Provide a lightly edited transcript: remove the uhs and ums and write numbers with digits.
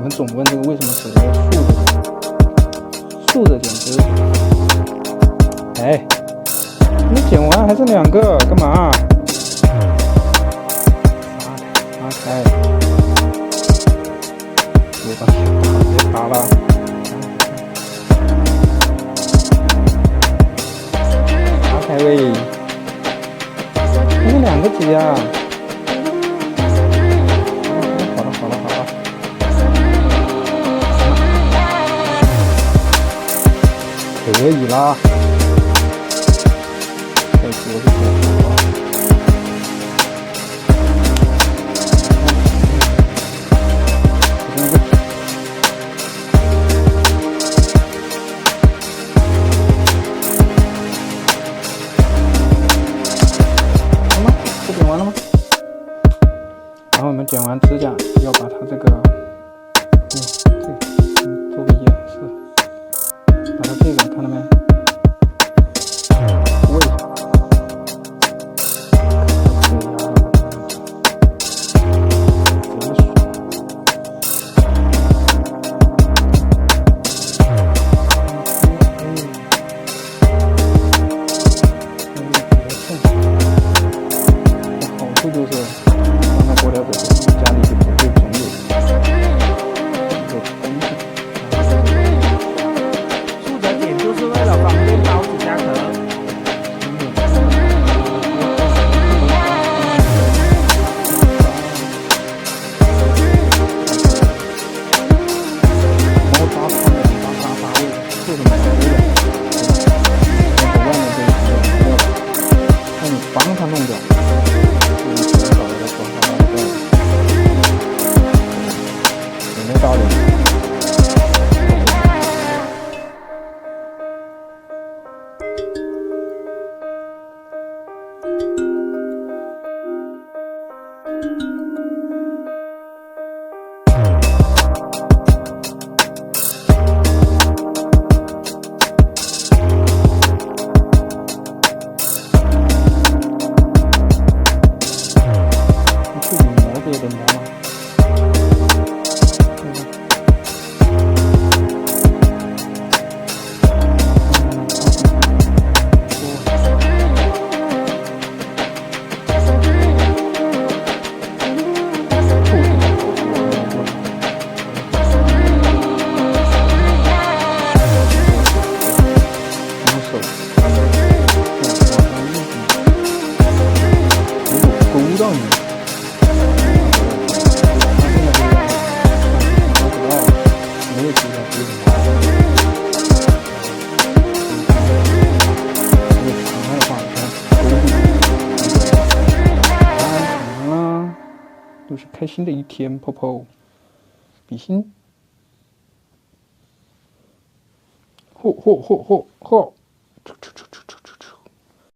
们总问这个为什么手要竖着剪，直着剪。哎，你剪完还剩2个，干嘛？拉开，别把别拔了。拉开喂，还剩2个纸呀。好了，可以啦。再说就说好吗？都剪完了吗？然后我们剪完指甲，要把它这个，做个颜色，把它这个看到没？喂，好处就是。让它过掉嘴，家里就不会总有一个空隙。竖着剪就是为了方便包指甲壳。然后搭上2把沙发位，这种没的，从外面这一层不要了，那你帮他弄掉。有没有道理？这里磨不也得磨吗？勾到你，没有指甲可以拿。如果长的话，完成了，又是开心的一天，泡泡，比心，嚯，吃。